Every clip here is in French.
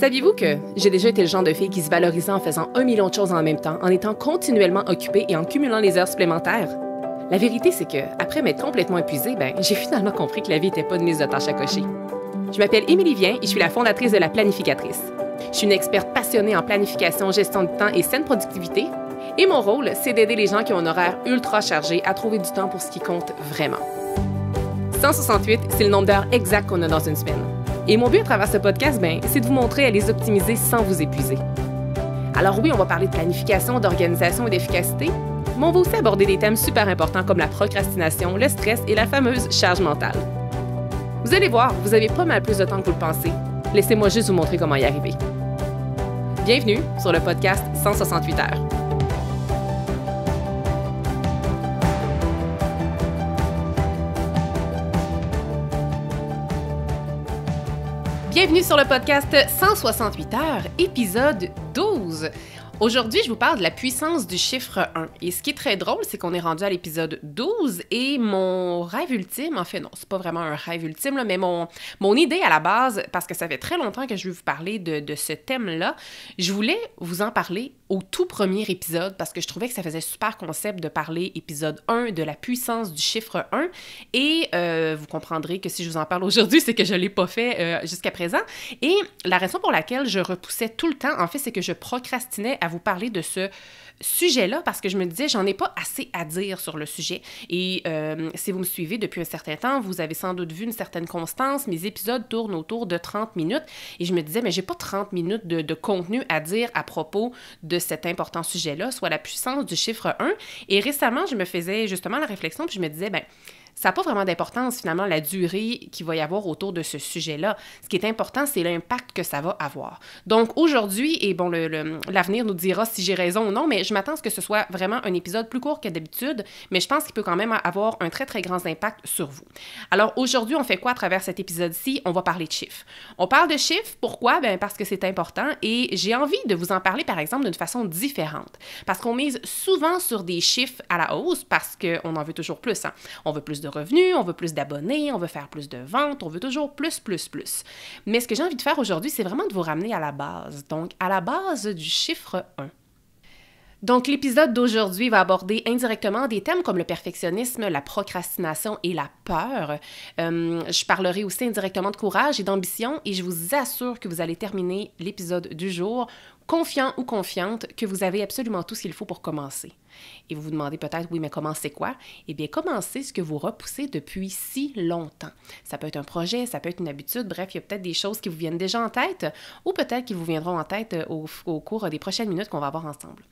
Saviez-vous que j'ai déjà été le genre de fille qui se valorisait en faisant 1 million de choses en même temps, en étant continuellement occupée et en cumulant les heures supplémentaires? La vérité, c'est que, après m'être complètement épuisée, j'ai finalement compris que la vie n'était pas une liste de tâches à cocher. Je m'appelle Émilie Vien et je suis la fondatrice de La Planificatrice. Je suis une experte passionnée en planification, gestion du temps et saine productivité. Et mon rôle, c'est d'aider les gens qui ont un horaire ultra chargé à trouver du temps pour ce qui compte vraiment. 168, c'est le nombre d'heures exact qu'on a dans une semaine. Et mon but à travers ce podcast, c'est de vous montrer à les optimiser sans vous épuiser. Alors oui, on va parler de planification, d'organisation et d'efficacité, mais on va aussi aborder des thèmes super importants comme la procrastination, le stress et la fameuse charge mentale. Vous allez voir, vous avez pas mal plus de temps que vous le pensez. Laissez-moi juste vous montrer comment y arriver. Bienvenue sur le podcast 168 heures. Bienvenue sur le podcast 168 heures, épisode 12. Aujourd'hui, je vous parle de la puissance du chiffre 1. Et ce qui est très drôle, c'est qu'on est rendu à l'épisode 12 et mon rêve ultime, en fait non, c'est pas vraiment un rêve ultime, mais mon idée à la base, parce que ça fait très longtemps que je veux vous parler de ce thème-là, je voulais vous en parler au tout premier épisode parce que je trouvais que ça faisait super concept de parler épisode 1 de la puissance du chiffre 1 et vous comprendrez que si je vous en parle aujourd'hui, c'est que je ne l'ai pas fait jusqu'à présent. Et la raison pour laquelle je repoussais tout le temps, en fait, c'est que je procrastinais à vous parler de ce sujet-là parce que je me disais, j'en ai pas assez à dire sur le sujet. Et si vous me suivez depuis un certain temps, vous avez sans doute vu une certaine constance. Mes épisodes tournent autour de 30 minutes et je me disais, mais j'ai pas 30 minutes de contenu à dire à propos de cet important sujet-là, soit la puissance du chiffre 1. Et récemment, je me faisais justement la réflexion puis je me disais, ça n'a pas vraiment d'importance, finalement, la durée qu'il va y avoir autour de ce sujet-là. Ce qui est important, c'est l'impact que ça va avoir. Donc, aujourd'hui, et bon, l'avenir nous dira si j'ai raison ou non, mais je m'attends à ce que ce soit vraiment un épisode plus court que d'habitude, mais je pense qu'il peut quand même avoir un très, très grand impact sur vous. Alors, aujourd'hui, on fait quoi à travers cet épisode-ci? On va parler de chiffres. On parle de chiffres, pourquoi? Parce que c'est important et j'ai envie de vous en parler, par exemple, d'une façon différente. Parce qu'on mise souvent sur des chiffres à la hausse parce qu'on en veut toujours plus, hein. On veut plus de revenus, on veut plus d'abonnés, on veut faire plus de ventes, on veut toujours plus. Mais ce que j'ai envie de faire aujourd'hui, c'est vraiment de vous ramener à la base, donc à la base du chiffre 1. Donc, l'épisode d'aujourd'hui va aborder indirectement des thèmes comme le perfectionnisme, la procrastination et la peur. Je parlerai aussi indirectement de courage et d'ambition et je vous assure que vous allez terminer l'épisode du jour confiant ou confiante que vous avez absolument tout ce qu'il faut pour commencer. Et vous vous demandez peut-être, oui, mais commencer quoi? Eh bien, commencer ce que vous repoussez depuis si longtemps. Ça peut être un projet, ça peut être une habitude, bref, il y a peut-être des choses qui vous viennent déjà en tête ou peut-être qui vous viendront en tête au cours des prochaines minutes qu'on va avoir ensemble.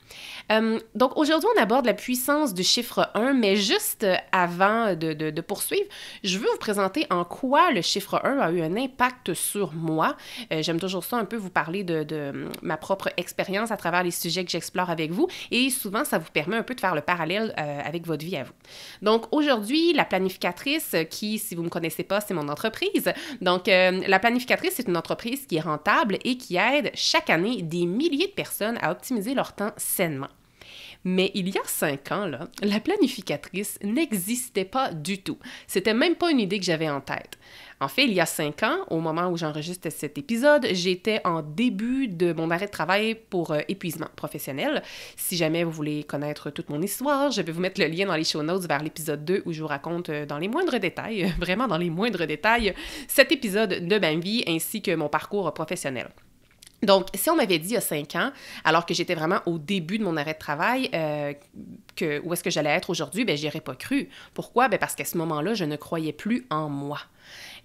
Donc, aujourd'hui, on aborde la puissance du chiffre 1, mais juste avant de poursuivre, je veux vous présenter en quoi le chiffre 1 a eu un impact sur moi. J'aime toujours ça un peu vous parler de ma propre expérience à travers les sujets que j'explore avec vous et souvent, ça vous permet un peu de faire le parallèle avec votre vie à vous. Donc, aujourd'hui, La Planificatrice, qui, si vous ne me connaissez pas, c'est mon entreprise. Donc, La Planificatrice, c'est une entreprise qui est rentable et qui aide chaque année des milliers de personnes à optimiser leur temps sainement. Mais il y a 5 ans, là, La Planificatrice n'existait pas du tout. C'était même pas une idée que j'avais en tête. En fait, il y a 5 ans, au moment où j'enregistre cet épisode, j'étais en début de mon arrêt de travail pour épuisement professionnel. Si jamais vous voulez connaître toute mon histoire, je vais vous mettre le lien dans les show notes vers l'épisode 2 où je vous raconte dans les moindres détails, vraiment dans les moindres détails, cet épisode de ma vie ainsi que mon parcours professionnel. Donc, si on m'avait dit il y a 5 ans, alors que j'étais vraiment au début de mon arrêt de travail, où est-ce que j'allais être aujourd'hui, j'y aurais pas cru. Pourquoi? Parce qu'à ce moment-là, je ne croyais plus en moi.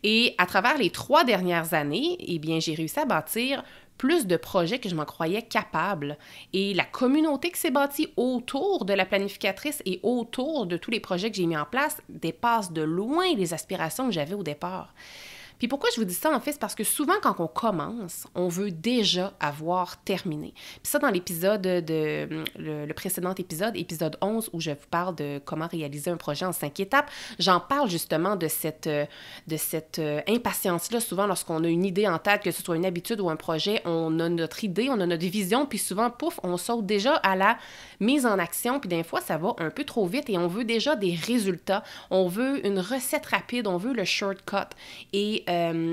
Et à travers les 3 dernières années, j'ai réussi à bâtir plus de projets que je m'en croyais capable. Et la communauté qui s'est bâtie autour de la planificatrice et autour de tous les projets que j'ai mis en place dépasse de loin les aspirations que j'avais au départ. Puis pourquoi je vous dis ça, en fait, c'est parce que souvent, quand on commence, on veut déjà avoir terminé. Puis ça, dans l'épisode le précédent épisode, épisode 11, où je vous parle de comment réaliser un projet en 5 étapes, j'en parle justement de cette impatience-là. Souvent, lorsqu'on a une idée en tête, que ce soit une habitude ou un projet, on a notre idée, on a notre vision, puis souvent, pouf, on saute déjà à la mise en action, puis des fois, ça va un peu trop vite et on veut déjà des résultats. On veut une recette rapide, on veut le shortcut. Et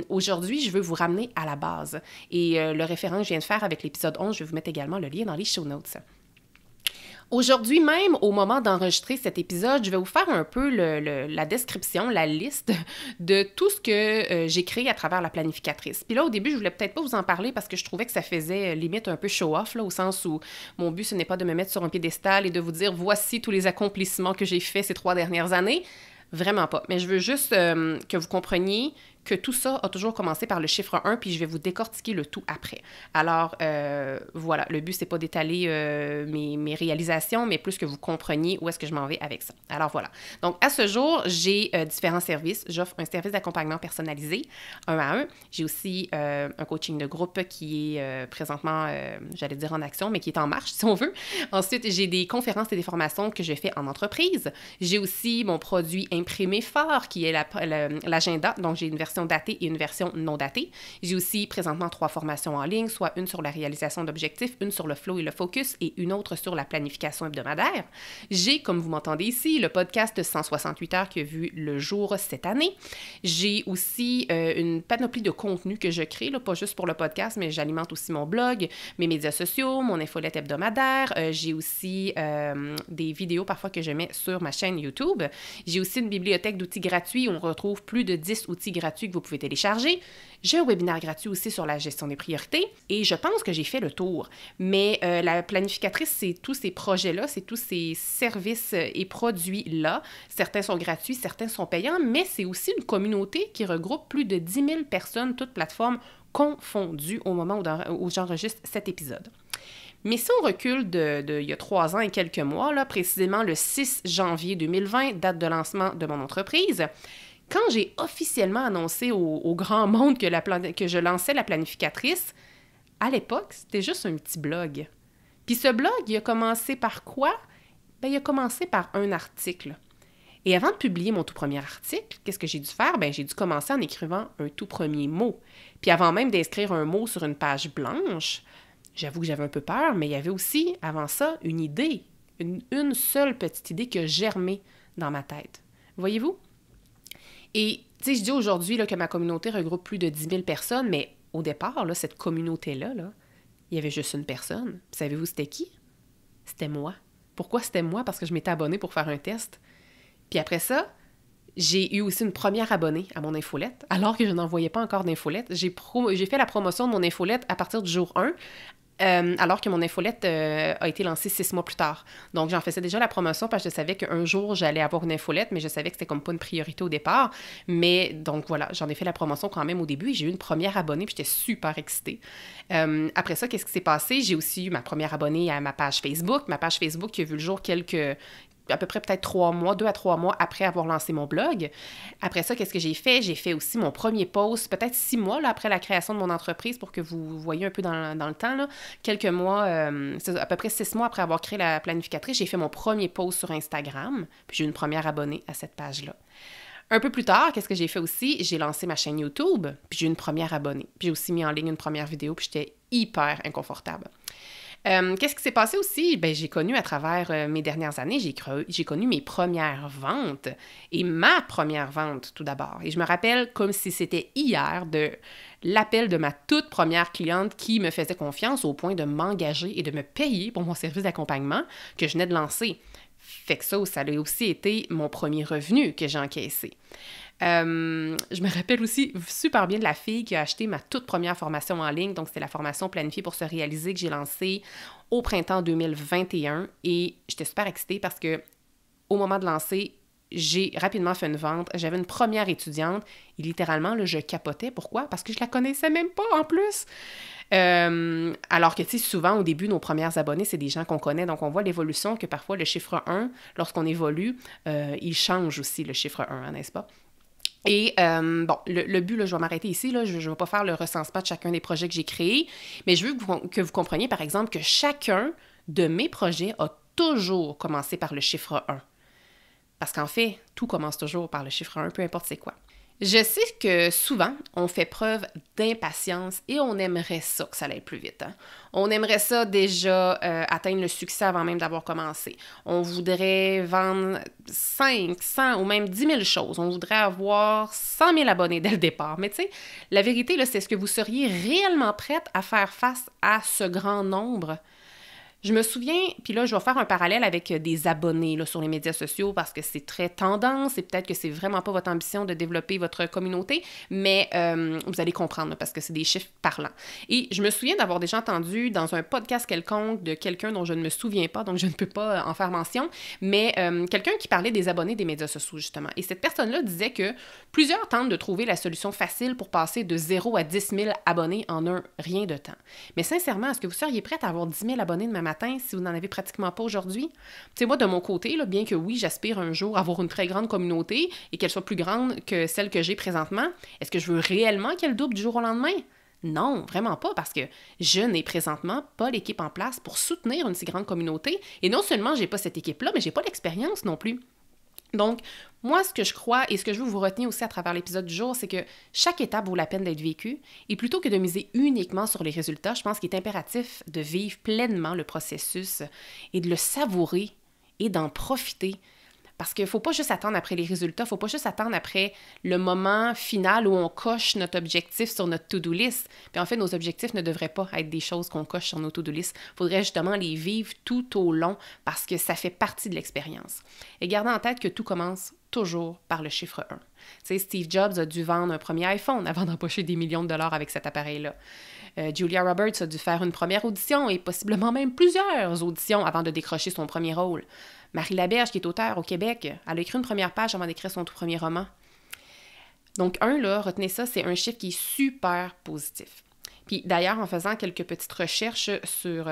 aujourd'hui, je veux vous ramener à la base. Et le référent que je viens de faire avec l'épisode 11, je vais vous mettre également le lien dans les show notes. Aujourd'hui même, au moment d'enregistrer cet épisode, je vais vous faire un peu la description, la liste de tout ce que j'ai créé à travers la planificatrice. Puis là, au début, je voulais peut-être pas vous en parler parce que je trouvais que ça faisait limite un peu show-off, là, au sens où mon but, ce n'est pas de me mettre sur un piédestal et de vous dire « Voici tous les accomplissements que j'ai faits ces 3 dernières années ». Vraiment pas. Mais je veux juste que vous compreniez que tout ça a toujours commencé par le chiffre 1, puis je vais vous décortiquer le tout après. Alors, voilà, le but, c'est pas d'étaler mes réalisations, mais plus que vous compreniez où est-ce que je m'en vais avec ça. Alors, voilà. Donc, à ce jour, j'ai différents services. J'offre un service d'accompagnement personnalisé, 1 à 1. J'ai aussi un coaching de groupe qui est présentement, j'allais dire en action, mais qui est en marche, si on veut. Ensuite, j'ai des conférences et des formations que je fais en entreprise. J'ai aussi mon produit imprimé phare, qui est l'agenda. Donc, j'ai une version datée et une version non datée. J'ai aussi présentement 3 formations en ligne, soit une sur la réalisation d'objectifs, une sur le flow et le focus et une autre sur la planification hebdomadaire. J'ai, comme vous m'entendez ici, le podcast 168 heures qui a vu le jour cette année. J'ai aussi une panoplie de contenus que je crée, là, pas juste pour le podcast, mais j'alimente aussi mon blog, mes médias sociaux, mon infolette hebdomadaire. J'ai aussi des vidéos parfois que je mets sur ma chaîne YouTube. J'ai aussi une bibliothèque d'outils gratuits où on retrouve plus de 10 outils gratuits que vous pouvez télécharger. J'ai un webinaire gratuit aussi sur la gestion des priorités et je pense que j'ai fait le tour. Mais la planificatrice, c'est tous ces projets-là, c'est tous ces services et produits-là. Certains sont gratuits, certains sont payants, mais c'est aussi une communauté qui regroupe plus de 10 000 personnes, toutes plateformes confondues au moment où j'enregistre cet épisode. Mais si on recule il y a 3 ans et quelques mois, là, précisément le 6 janvier 2020, date de lancement de mon entreprise, quand j'ai officiellement annoncé au grand monde que je lançais la planificatrice, à l'époque, c'était juste un petit blog. Puis ce blog, il a commencé par quoi? Bien, il a commencé par un article. Et avant de publier mon tout premier article, qu'est-ce que j'ai dû faire? Bien, j'ai dû commencer en écrivant un tout premier mot. Puis avant même d'inscrire un mot sur une page blanche, j'avoue que j'avais un peu peur, mais il y avait aussi, avant ça, une idée. Une seule petite idée qui a germé dans ma tête. Voyez-vous? Et, tu sais, je dis aujourd'hui là, que ma communauté regroupe plus de 10 000 personnes, mais au départ, là, cette communauté-là, là, il y avait juste une personne. Puis savez-vous c'était qui? C'était moi. Pourquoi c'était moi? Parce que je m'étais abonnée pour faire un test. Puis après ça, j'ai eu aussi une première abonnée à mon infolette, alors que je n'envoyais pas encore d'infolette. J'ai fait la promotion de mon infolette à partir du jour 1, alors que mon infolette a été lancée 6 mois plus tard. Donc, j'en faisais déjà la promotion parce que je savais qu'un jour, j'allais avoir une infolette, mais je savais que c'était comme pas une priorité au départ. Mais donc, voilà, j'en ai fait la promotion quand même au début et j'ai eu une première abonnée puis j'étais super excitée. Après ça, qu'est-ce qui s'est passé? J'ai aussi eu ma première abonnée à ma page Facebook. Ma page Facebook qui a vu le jour à peu près peut-être 3 mois, 2 à 3 mois après avoir lancé mon blog. Après ça, qu'est-ce que j'ai fait? J'ai fait aussi mon premier post, peut-être 6 mois là, après la création de mon entreprise pour que vous voyez un peu dans le temps. Là. Quelques mois, à peu près 6 mois après avoir créé la planificatrice, j'ai fait mon premier post sur Instagram, puis j'ai eu une première abonnée à cette page-là. Un peu plus tard, qu'est-ce que j'ai fait aussi? J'ai lancé ma chaîne YouTube, puis j'ai eu une première abonnée. Puis j'ai aussi mis en ligne une première vidéo, puis j'étais hyper inconfortable. Qu'est-ce qui s'est passé aussi? Bien, j'ai connu à travers mes dernières années, j'ai connu mes premières ventes et ma première vente tout d'abord. Et je me rappelle comme si c'était hier de l'appel de ma toute première cliente qui me faisait confiance au point de m'engager et de me payer pour mon service d'accompagnement que je venais de lancer. Fait que ça a aussi été mon premier revenu que j'ai encaissé. Je me rappelle aussi super bien de la fille qui a acheté ma toute première formation en ligne. Donc, c'était la formation planifiée pour se réaliser que j'ai lancée au printemps 2021. Et j'étais super excitée parce que au moment de lancer, j'ai rapidement fait une vente. J'avais une première étudiante et littéralement, là, je capotais. Pourquoi? Parce que je la connaissais même pas en plus. Alors que, tu sais, souvent, au début, nos premières abonnées, c'est des gens qu'on connaît. Donc, on voit l'évolution que parfois, le chiffre 1, lorsqu'on évolue, il change aussi, le chiffre 1, n'est-ce pas? Et bon, le but, là, je vais m'arrêter ici, là, je ne vais pas faire le recensement de chacun des projets que j'ai créés, mais je veux que vous compreniez, par exemple, que chacun de mes projets a toujours commencé par le chiffre 1. Parce qu'en fait, tout commence toujours par le chiffre 1, peu importe c'est quoi. Je sais que souvent, on fait preuve d'impatience et on aimerait ça que ça aille plus vite. Hein? On aimerait ça déjà atteindre le succès avant même d'avoir commencé. On voudrait vendre 5, 100 ou même 10 000 choses. On voudrait avoir 100 000 abonnés dès le départ. Mais tu sais, la vérité, là, c'est est-ce que vous seriez réellement prête à faire face à ce grand nombre? Je me souviens, puis là, je vais faire un parallèle avec des abonnés là, sur les médias sociaux parce que c'est très tendance et peut-être que c'est vraiment pas votre ambition de développer votre communauté, mais vous allez comprendre là, parce que c'est des chiffres parlants. Et je me souviens d'avoir déjà entendu dans un podcast quelconque de quelqu'un dont je ne me souviens pas, donc je ne peux pas en faire mention, mais quelqu'un qui parlait des abonnés des médias sociaux, justement. Et cette personne-là disait que plusieurs tentent de trouver la solution facile pour passer de 0 à 10 000 abonnés en un rien de temps. Mais sincèrement, est-ce que vous seriez prête à avoir 10 000 abonnés demain matin si vous n'en avez pratiquement pas aujourd'hui? Tu sais, moi, de mon côté, là, bien que oui, j'aspire un jour à avoir une très grande communauté et qu'elle soit plus grande que celle que j'ai présentement, est-ce que je veux réellement qu'elle double du jour au lendemain? Non, vraiment pas, parce que je n'ai présentement pas l'équipe en place pour soutenir une si grande communauté. Et non seulement j'ai pas cette équipe-là, mais j'ai pas l'expérience non plus. Donc, moi, ce que je crois et ce que je veux vous retenir aussi à travers l'épisode du jour, c'est que chaque étape vaut la peine d'être vécue. Et plutôt que de miser uniquement sur les résultats, je pense qu'il est impératif de vivre pleinement le processus et de le savourer et d'en profiter. Parce qu'il ne faut pas juste attendre après les résultats, il ne faut pas juste attendre après le moment final où on coche notre objectif sur notre to-do list. Puis en fait, nos objectifs ne devraient pas être des choses qu'on coche sur nos to-do list. Il faudrait justement les vivre tout au long parce que ça fait partie de l'expérience. Et gardez en tête que tout commence toujours par le chiffre 1. Tu sais, Steve Jobs a dû vendre un premier iPhone avant d'empocher des millions de dollars avec cet appareil-là. Julia Roberts a dû faire une première audition et possiblement même plusieurs auditions avant de décrocher son premier rôle. Marie Laberge, qui est auteure au Québec, elle a écrit une première page avant d'écrire son tout premier roman. Donc, là, retenez ça, c'est un chiffre qui est super positif. Puis d'ailleurs, en faisant quelques petites recherches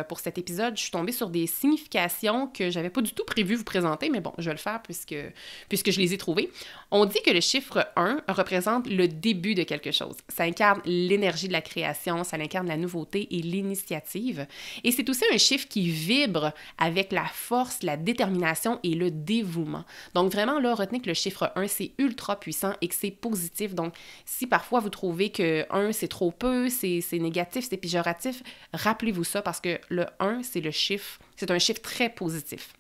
pour cet épisode, je suis tombée sur des significations que j'avais pas du tout prévu vous présenter, mais bon, je vais le faire puisque je les ai trouvées. On dit que le chiffre 1 représente le début de quelque chose. Ça incarne l'énergie de la création, ça incarne la nouveauté et l'initiative. Et c'est aussi un chiffre qui vibre avec la force, la détermination et le dévouement. Donc vraiment, là, retenez que le chiffre 1, c'est ultra puissant et que c'est positif. Donc, si parfois vous trouvez que 1, c'est trop peu, c'est négatif, c'est péjoratif, rappelez-vous ça parce que le 1, c'est un chiffre très positif.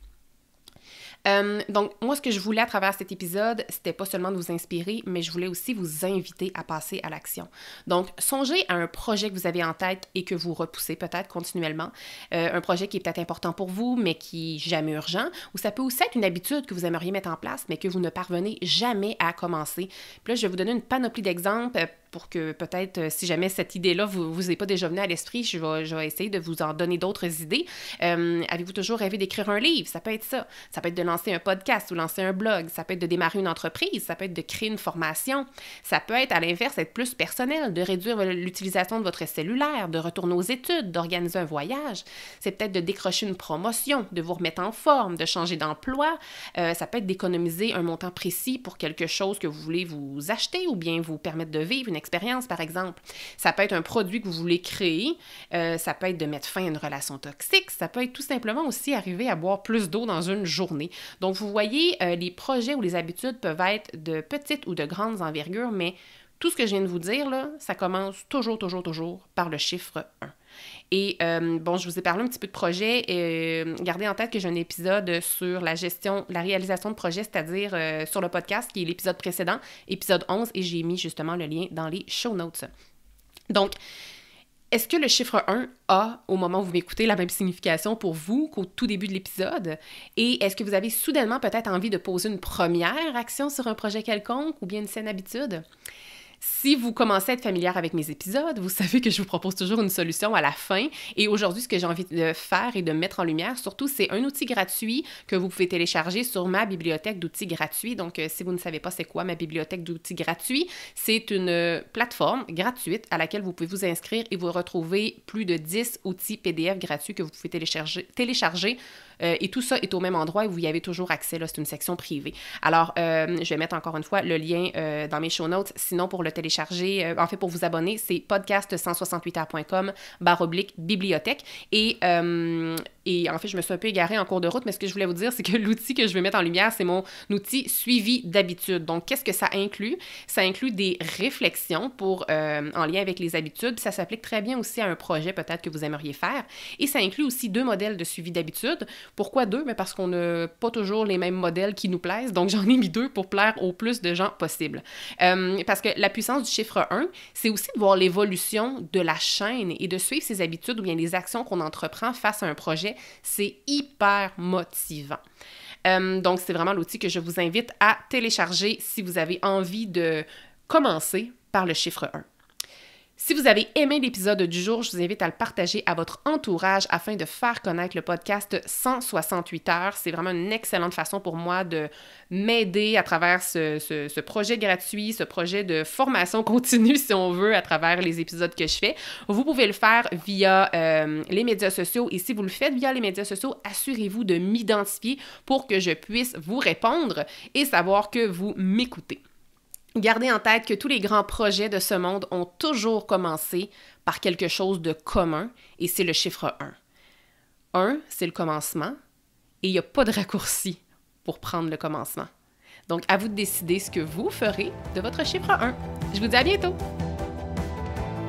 Donc, moi, ce que je voulais à travers cet épisode, c'était pas seulement de vous inspirer, mais je voulais aussi vous inviter à passer à l'action. Donc, songez à un projet que vous avez en tête et que vous repoussez peut-être continuellement. Un projet qui est peut-être important pour vous, mais qui n'est jamais urgent. Ou ça peut aussi être une habitude que vous aimeriez mettre en place, mais que vous ne parvenez jamais à commencer. Puis là, je vais vous donner une panoplie d'exemples pour que peut-être, si jamais cette idée-là vous est pas déjà venue à l'esprit, je vais essayer de vous en donner d'autres idées. Avez-vous toujours rêvé d'écrire un livre? Ça peut être ça. Ça peut être de lancer un podcast ou lancer un blog. Ça peut être de démarrer une entreprise. Ça peut être de créer une formation. Ça peut être, à l'inverse, être plus personnel, de réduire l'utilisation de votre cellulaire, de retourner aux études, d'organiser un voyage. C'est peut-être de décrocher une promotion, de vous remettre en forme, de changer d'emploi. Ça peut être d'économiser un montant précis pour quelque chose que vous voulez vous acheter ou bien vous permettre de vivre une expérience, par exemple. Ça peut être un produit que vous voulez créer. Ça peut être de mettre fin à une relation toxique. Ça peut être tout simplement aussi arriver à boire plus d'eau dans une journée. Donc, vous voyez, les projets ou les habitudes peuvent être de petites ou de grandes envergures, mais tout ce que je viens de vous dire, là, ça commence toujours par le chiffre 1. Et bon, je vous ai parlé un petit peu de projet. Gardez en tête que j'ai un épisode sur la réalisation de projets, c'est-à-dire sur le podcast, qui est l'épisode précédent, épisode 11, et j'ai mis justement le lien dans les show notes. Donc, est-ce que le chiffre 1 a, au moment où vous m'écoutez, la même signification pour vous qu'au tout début de l'épisode? Et est-ce que vous avez soudainement peut-être envie de poser une première action sur un projet quelconque ou bien une saine habitude? Si vous commencez à être familière avec mes épisodes, vous savez que je vous propose toujours une solution à la fin. Et aujourd'hui, ce que j'ai envie de faire et de mettre en lumière, surtout, c'est un outil gratuit que vous pouvez télécharger sur ma bibliothèque d'outils gratuits. Donc, si vous ne savez pas c'est quoi ma bibliothèque d'outils gratuits, c'est une plateforme gratuite à laquelle vous pouvez vous inscrire et vous retrouver plus de 10 outils PDF gratuits que vous pouvez télécharger. Et tout ça est au même endroit et vous y avez toujours accès. Là, c'est une section privée. Alors, je vais mettre encore une fois le lien dans mes show notes. Sinon, pour le télécharger, en fait pour vous abonner, c'est podcast168heures.com/bibliothèque. Et en fait, je me suis un peu égarée en cours de route, mais ce que je voulais vous dire, c'est que l'outil que je vais mettre en lumière, c'est mon outil suivi d'habitudes. Donc, qu'est-ce que ça inclut? Ça inclut des réflexions en lien avec les habitudes. Ça s'applique très bien aussi à un projet peut-être que vous aimeriez faire. Et ça inclut aussi 2 modèles de suivi d'habitudes. Pourquoi 2? Mais parce qu'on n'a pas toujours les mêmes modèles qui nous plaisent. Donc, j'en ai mis 2 pour plaire au plus de gens possible. Parce que la puissance du chiffre 1, c'est aussi de voir l'évolution de la chaîne et de suivre ses habitudes ou bien les actions qu'on entreprend face à un projet. C'est hyper motivant. Donc, c'est vraiment l'outil que je vous invite à télécharger si vous avez envie de commencer par le chiffre 1. Si vous avez aimé l'épisode du jour, je vous invite à le partager à votre entourage afin de faire connaître le podcast 168 heures. C'est vraiment une excellente façon pour moi de m'aider à travers ce projet gratuit, ce projet de formation continue, si on veut, à travers les épisodes que je fais. Vous pouvez le faire via les médias sociaux et si vous le faites via les médias sociaux, assurez-vous de m'identifier pour que je puisse vous répondre et savoir que vous m'écoutez. Gardez en tête que tous les grands projets de ce monde ont toujours commencé par quelque chose de commun, et c'est le chiffre 1. 1, c'est le commencement, et il n'y a pas de raccourci pour prendre le commencement. Donc, à vous de décider ce que vous ferez de votre chiffre 1. Je vous dis à bientôt!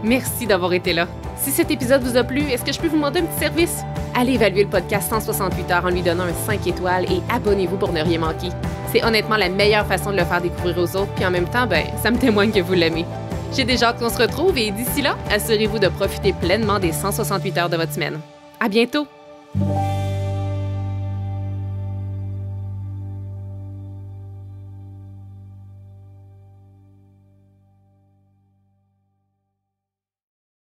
Merci d'avoir été là. Si cet épisode vous a plu, est-ce que je peux vous demander un petit service? Allez évaluer le podcast 168 heures en lui donnant un 5 étoiles et abonnez-vous pour ne rien manquer. C'est honnêtement la meilleure façon de le faire découvrir aux autres, puis en même temps, ça me témoigne que vous l'aimez. J'ai déjà hâte qu'on se retrouve et d'ici là, assurez-vous de profiter pleinement des 168 heures de votre semaine. À bientôt!